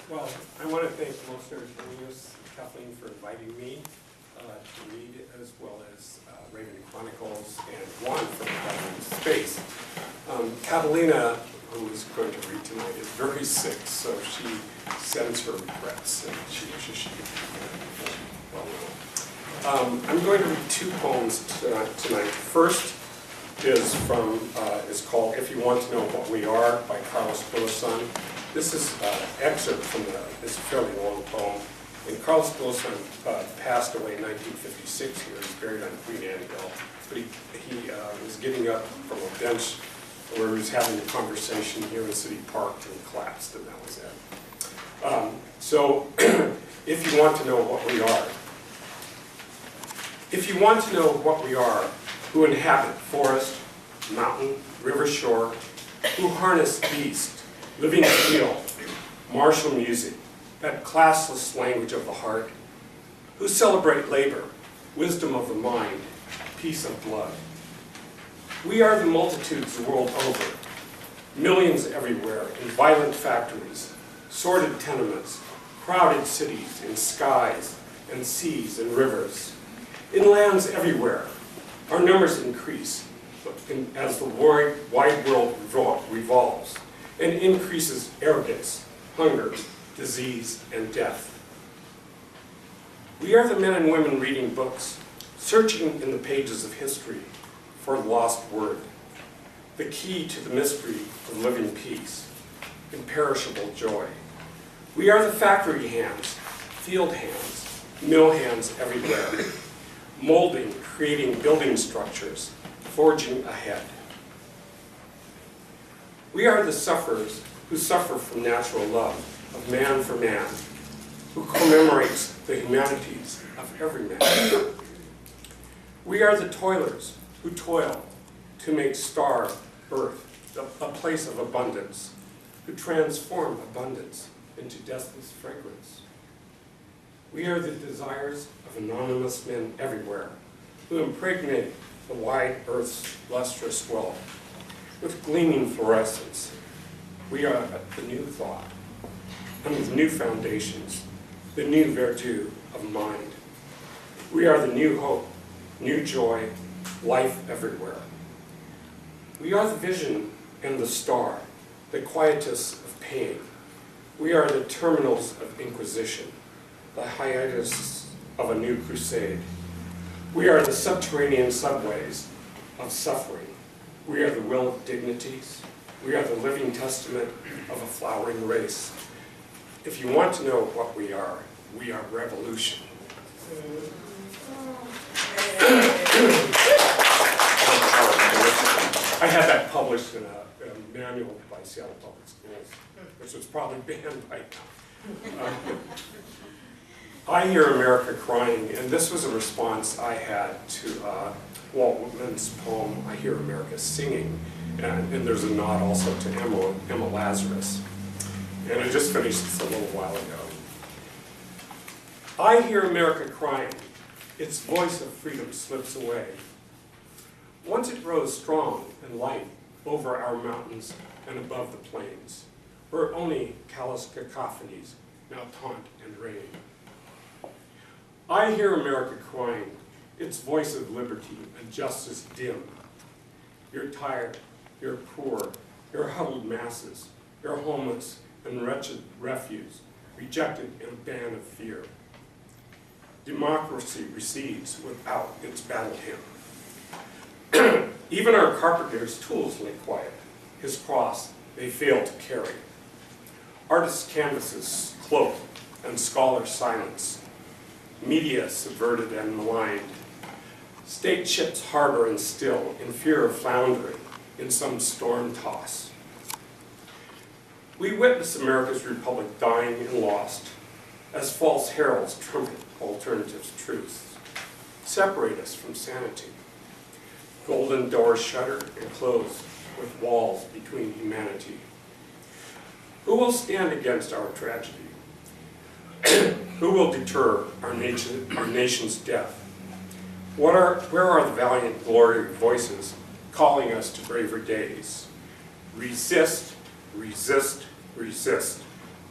Well, I want to thank most Cornelius, Kathleen, for inviting me to read, as well as Raven Chronicles, and Juan for providing space. Catalina, who is going to read tonight, is very sick, so she sends her regrets, and she wishes she could be well known. I'm going to read two poems tonight. First is called "If You Want to Know What We Are" by Carlos Bulosan. This is an excerpt from this fairly long poem. And Carlos Bulosan passed away in 1956 here. He's buried on Queen Anne Hill. But he was getting up from a bench where he was having a conversation here in City Park and collapsed, and that was it. So, if you want to know what we are. If you want to know what we are, who inhabit forest, mountain, river shore, who harness beast, living field, martial music, that classless language of the heart, who celebrate labor, wisdom of the mind, peace of blood. We are the multitudes the world over, millions everywhere in violent factories, sordid tenements, crowded cities, in skies and seas and rivers, in lands everywhere. Our numbers increase as the wide world revolves and increases arrogance, hunger, disease, and death. We are the men and women reading books, searching in the pages of history for the lost word, the key to the mystery of living peace, imperishable joy. We are the factory hands, field hands, mill hands everywhere, molding, creating building structures, forging ahead. We are the sufferers who suffer from natural love of man for man, who commemorates the humanities of every man. We are the toilers who toil to make star earth a place of abundance, who transform abundance into deathless fragrance. We are the desires of anonymous men everywhere, who impregnate the wide earth's lustrous wealth with gleaming fluorescence. We are the new thought, and with new foundations, the new virtue of mind. We are the new hope, new joy, life everywhere. We are the vision and the star, the quietus of pain. We are the terminals of inquisition, the hiatus of a new crusade. We are the subterranean subways of suffering. We are the will of dignities. We are the living testament of a flowering race. If you want to know what we are revolution. I had that published in a manual by Seattle Public Schools, which was probably banned by now. I Hear America Crying, and this was a response I had to Walt Whitman's poem, I Hear America Singing, and there's a nod also to Emma Lazarus. And I just finished this a little while ago. I hear America crying, its voice of freedom slips away. Once it rose strong and light over our mountains and above the plains, where only callous cacophonies now taunt and reign. I hear America crying, its voice of liberty and justice dim. You're tired, you're poor, you're huddled masses, you're homeless and wretched refuse, rejected in a ban of fear. Democracy recedes without its battle hymn. Even our carpenter's tools lay quiet. His cross they fail to carry. Artists' canvases cloak and scholars' silence. Media subverted and maligned. State ships harbor and still in fear of floundering in some storm toss. We witness America's republic dying and lost as false heralds trumpet alternative truths, separate us from sanity. Golden doors shutter and close with walls between humanity. Who will stand against our tragedy? Who will deter our nation's death? Where are the valiant glory voices calling us to braver days? Resist, resist, resist.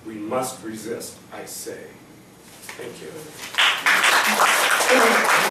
We must resist, I say. Thank you.